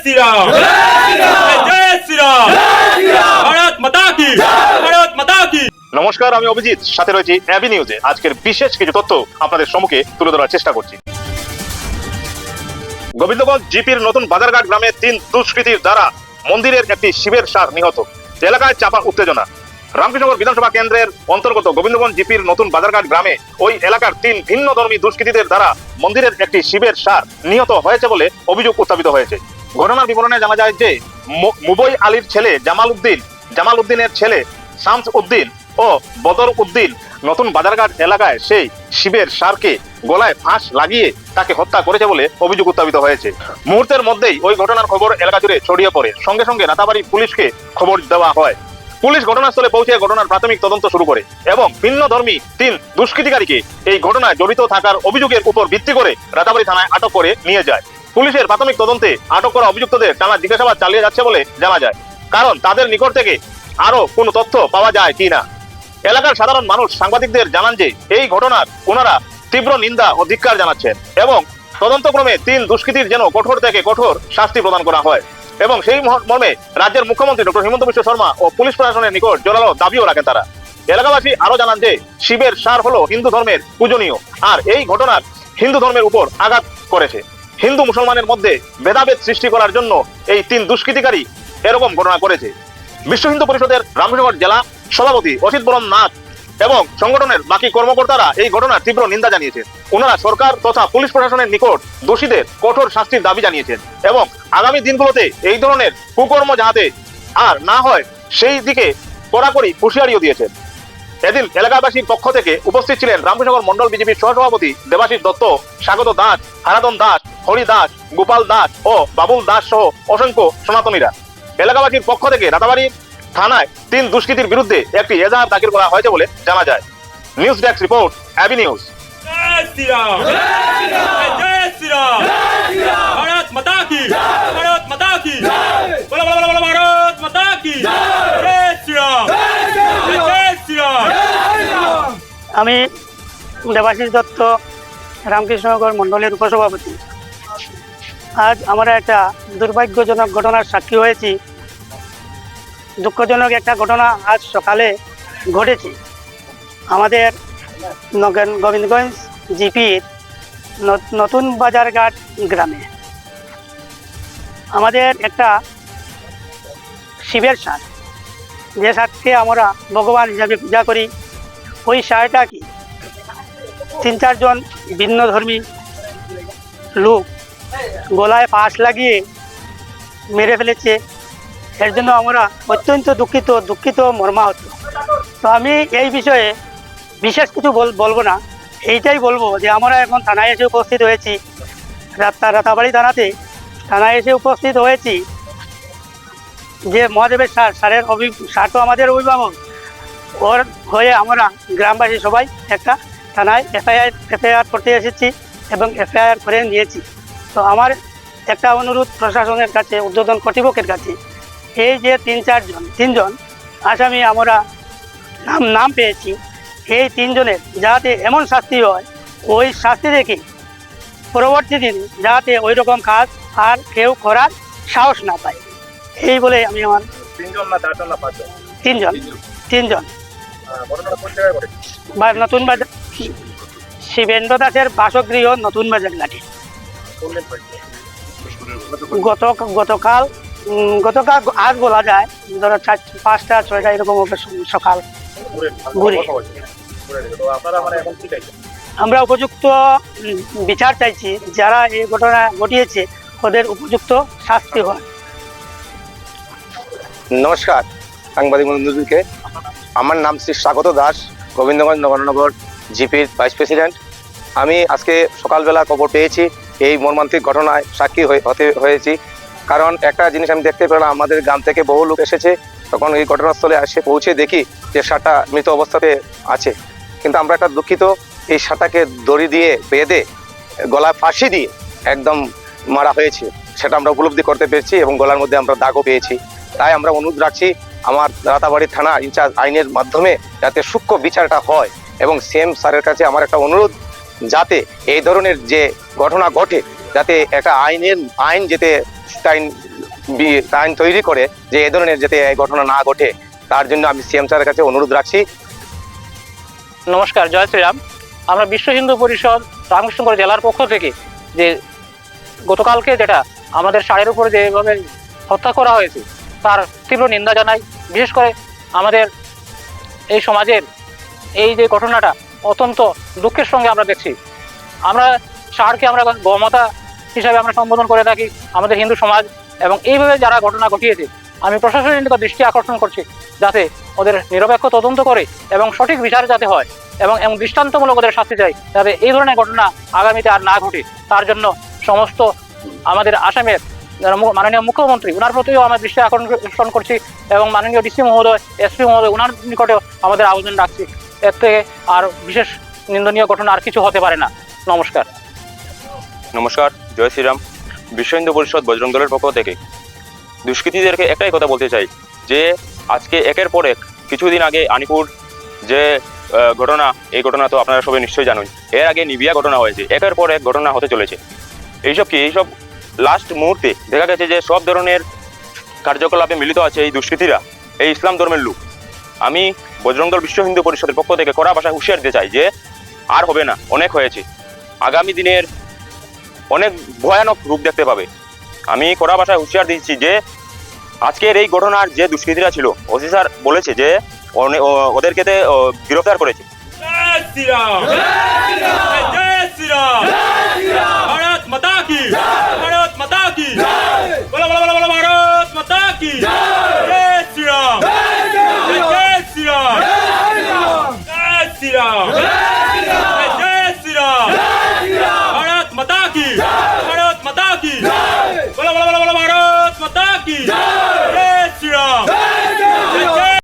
श्री राम, जय श्री राम, भारत माता की, भारत माता की। নমস্কার, আমি অভিজিৎ, সাথে রয়েছি এবি নিউজে। আজকের বিশেষ কিছু তথ্য আপনাদের সম্মুখে তুলে ধরার চেষ্টা করছি। গোবিন্দগঞ্জ জিপির নতুন বাজারঘাট গ্রামে 3 দুষ্কৃতীর দ্বারা মন্দিরের একটি শিবের সার নিহত। এলাকায় চাপা উত্তেজনা। রামকৃষ্ণনগর বিধানসভা কেন্দ্রের অন্তর্গত গোবিন্দগঞ্জ জিপির নতুন বাজারঘাট গ্রামে ওই এলাকার 3 ভিন্ন ধর্মী দুষ্কৃতীদের দ্বারা মন্দিরের একটি শিবের সার নিহত হয়েছে বলে অভিযোগ উত্থাপিত হয়েছে। ঘটনার বিবরণে জানা যায় যে মুবই আলীর ছেলে জামাল উদ্দিনের ছেলে শামস উদ্দিন ও বদর উদ্দিন নতুন বাজারঘাট এলাকায় সেই শিবের সারকে গলায় ফাঁস লাগিয়ে তাকে হত্যা করেছে বলে অভিযোগ উত্থাপিত হয়েছে। মুহূর্তের মধ্যেই ওই ঘটনার খবর এলাকা জুড়ে ছড়িয়ে পড়ে। সঙ্গে সঙ্গে রাতাবাড়ি পুলিশকে খবর দেওয়া হয়। পুলিশ ঘটনাস্থলে পৌঁছে ঘটনার প্রাথমিক তদন্ত শুরু করে এবং ভিন্ন ধর্মী 3 দুষ্কৃতিকারীকে এই ঘটনায় জড়িত থাকার অভিযোগের উপর ভিত্তি করে রাতাবাড়ি থানায় আটক করে নিয়ে যায়। পুলিশের প্রাথমিক তদন্তে আটক করা অভিযুক্তদের টানা জিজ্ঞাসাবাদ চালিয়ে যাচ্ছে বলে জানা যায়, কারণ তাদের নিকট থেকে আরো কোনো তথ্য পাওয়া যায় কিনা। এলাকার সাধারণ মানুষ সাংবাদিকদের জানান যে এই ঘটনার ওনারা তীব্র নিন্দা ও ধিক্কার জানাচ্ছেন এবং তদন্তক্রমে 3 দুষ্কৃতীর যেন কঠোর থেকে কঠোর শাস্তি প্রদান করা হয় এবং সেই মর্মে রাজ্যের মুখ্যমন্ত্রী ডক্টর হিমন্ত বিশ্ব শর্মা ও পুলিশ প্রশাসনের নিকট জোরালো দাবিও রাখেন তারা। এলাকাবাসী আরো জানান যে শিবের সার হলো হিন্দু ধর্মের পূজনীয়, আর এই ঘটনার হিন্দু ধর্মের উপর আঘাত করেছে। হিন্দু মুসলমানের মধ্যে ভেদাভেদ সৃষ্টি করার জন্য এই 3 দুষ্কৃতিকারী এরকম ঘটনা করেছে। বিশ্ব হিন্দু পরিষদের রামকৃষ্ণনগর জেলা সভাপতি অসিত বরণ নাথ এবং সংগঠনের বাকি কর্মকর্তারা এই ঘটনার তীব্র নিন্দা জানিয়েছেন। ওনারা সরকার তথা পুলিশ প্রশাসনের নিকট দোষীদের কঠোর শাস্তির দাবি জানিয়েছেন এবং আগামী দিনগুলোতে এই ধরনের কুকর্ম যাতে আর না হয় সেই দিকে কড়াকড়ি হুঁশিয়ারিও দিয়েছেন। এদিন এলাকাবাসীর পক্ষ থেকে উপস্থিত ছিলেন রামকৃষ্ণনগর মন্ডল বিজেপির সহসভাপতি দেবাশিস দত্ত, স্বাগত দাস, হারাদন দাস, হরি দাস, গোপাল দাস ও বাবুল দাস সহ অসংখ্য সনাতনীরা। এলাকাবাসীর পক্ষ থেকে রাতাবাড়ি থানায় 3 দুষ্কৃতীর বিরুদ্ধে একটি এজাহার দাখিল করা হয়েছে বলে জানা যায়। News desk report, AB news. जय श्री राम, जय श्री राम, भारत माता की, भारत माता की, बोलो बोलो बोलो भारत माता की, जय श्री राम, जय श्री राम। আমি দেবাশিস দত্ত, রামকৃষ্ণনগর মণ্ডলের উপসভাপতি। আজ আমরা একটা দুর্ভাগ্যজনক ঘটনার সাক্ষী হয়েছি। দুঃখজনক একটা ঘটনা আজ সকালে ঘটেছে আমাদের গোবিন্দগঞ্জ জিপির নতুন বাজারঘাট গ্রামে। আমাদের একটা শিবের সার, যে সারকে আমরা ভগবান হিসাবে পূজা করি, ওই সারটা কি 3-4 জন ভিন্ন ধর্মী লোক গলায় ফাঁস লাগিয়ে মেরে ফেলেছে। এর জন্য আমরা অত্যন্ত দুঃখিত মর্মাহত। তো আমি এই বিষয়ে বিশেষ কিছু বলবো না, এইটাই বলবো যে আমরা এখন থানায় এসে উপস্থিত হয়েছি, রাতাবাড়ি থানায় এসে উপস্থিত হয়েছি। যে মহাদেবের সার তো আমাদের অভিভাবক, ওর হয়ে আমরা গ্রামবাসী সবাই একটা থানায় এফআইআর করতে এসেছি এবং এফআইআর করে নিয়েছি। তো আমার একটা অনুরোধ প্রশাসনের কাছে, ঊর্ধ্বতন কর্তৃপক্ষের কাছে, এই যে 3 জন আসামি আমরা নাম পেয়েছি, এই 3 জনের যাতে এমন শাস্তি হয়, ওই শাস্তি দেখে পরবর্তী দিন যাতে ওই রকম কাজ আর কেউ করার সাহস না পায়, এই বলে আমি আমার 3 জন নতুন বাজার শিবেন্দ্র দাসের বাসগৃহ নতুন বাজার ঘাটে গতকাল আজ বলা যায় ধরো 5টা-6টা এরকম সকাল ঘুরে। আমরা উপযুক্ত বিচার চাইছি, যারা এই ঘটনা ঘটিয়েছে ওদের উপযুক্ত শাস্তি হয়। নমস্কার সাংবাদিক বন্ধুদেরকে, আমার নাম শ্রী স্বাগত দাস, গোবিন্দগঞ্জ নগর জিপির ভাইস প্রেসিডেন্ট। আমি আজকে সকালবেলা খবর পেয়েছি এই মর্মান্তিক ঘটনায় সাক্ষী হয়েছি। কারণ একটা জিনিস আমি দেখতে পেলাম, আমাদের গ্রাম থেকে বহু লোক এসেছে, তখন এই ঘটনাস্থলে এসে পৌঁছে দেখি যে সারটা মৃত অবস্থাতে আছে। কিন্তু আমরা একটা দুঃখিত, এই সারটাকে দড়ি দিয়ে বেঁধে গলায় ফাঁসি দিয়ে একদম মারা হয়েছে, সেটা আমরা উপলব্ধি করতে পেরেছি এবং গলার মধ্যে আমরা দাগও পেয়েছি। তাই আমরা অনুরোধ রাখছি আমার রাতাবাড়ি থানা ইনচার্জ আইনের মাধ্যমে যাতে সূক্ষ্ম বিচারটা হয় এবং সিএম স্যারের কাছে আমার একটা অনুরোধ, যাতে এই ধরনের যে ঘটনা ঘটে যাতে একটা আইন যেতে আইন তৈরি করে যে এ ধরনের যাতে এই ঘটনা না ঘটে, তার জন্য আমি সিএম স্যারের কাছে অনুরোধ রাখছি। নমস্কার, জয় শ্রীরাম। আমরা বিশ্ব হিন্দু পরিষদ রামকৃষ্ণগঞ্জ জেলার পক্ষ থেকে যে গতকালকে যেটা আমাদের ষাঁড়ের উপরে যেভাবে হত্যা করা হয়েছে তার তীব্র নিন্দা জানাই। বিশেষ করে আমাদের এই সমাজের এই যে ঘটনাটা অত্যন্ত দুঃখের সঙ্গে আমরা দেখছি। আমরা ষাঁড়কে আমরা গোমাতা হিসাবে আমরা সম্বোধন করে থাকি আমাদের হিন্দু সমাজ, এবং এইভাবে যারা ঘটনা ঘটিয়েছে আমি প্রশাসনের নিকট দৃষ্টি আকর্ষণ করছি যাতে ওদের নিরপেক্ষ তদন্ত করে এবং সঠিক বিচার যাতে হয় এবং দৃষ্টান্তমূলক ওদের শাস্তি চাই, যাতে এই ধরনের ঘটনা আগামীতে আর না ঘটে। তার জন্য সমস্ত আমাদের আসামের মাননীয় মুখ্যমন্ত্রী ওনার প্রতিও আমার দৃষ্টি আকর্ষণ করছি এবং মাননীয় ডিসি মহোদয়, এসপি মহোদয় ওনার নিকটেও আমাদের আবেদন রাখছি। এর থেকে আর বিশেষ নিন্দনীয় ঘটনা আর কিছু হতে পারে না। নমস্কার। নমস্কার, জয় শ্রীরাম। বিশ্ব হিন্দু পরিষদ বজরং দলের পক্ষ থেকে দুষ্কৃতীদেরকে একটাই কথা বলতে চাই যে আজকে একের পর এক, কিছুদিন আগে আনিপুর যে ঘটনা, এই ঘটনা তো আপনারা সবাই নিশ্চয়ই জানেন। এর আগে নিবিয়া ঘটনা হয়েছে, একের পর এক ঘটনা হতে চলেছে। এইসব লাস্ট মুহূর্তে দেখা গেছে যে সব ধরনের কার্যকলাপে মিলিত আছে এই দুষ্কৃতীরা, এই ইসলাম ধর্মের লোক। আমি বজরং দল বিশ্ব হিন্দু পরিষদের পক্ষ থেকে কড়া ভাষায় হুঁশিয়ার দিতে চাই যে আর হবে না, অনেক হয়েছে। আগামী দিনের অনেক ভয়ানক রূপ দেখতে পাবে। আমি কড়া ভাষায় হুঁশিয়ার দিচ্ছি যে আজকের এই ঘটনার যে দুষ্কৃতীরা ছিল, ওসি স্যার বলেছে যে ওদেরকে গ্রেফতার করেছে। জয় শ্রীরাম, জয় শ্রীরাম, ভারত মাতা কি, ভারত মাতা কি, বলো বলো বলো বলো, ভারত মাতা কি, জয় শ্রীরাম, জয় শ্রীরাম, জয় শ্রীরাম, জয় শ্রীরাম, ভারত মাতা কি, ভারত মাতা কি, বলো বলো বলো বলো, ভারত মাতা কি।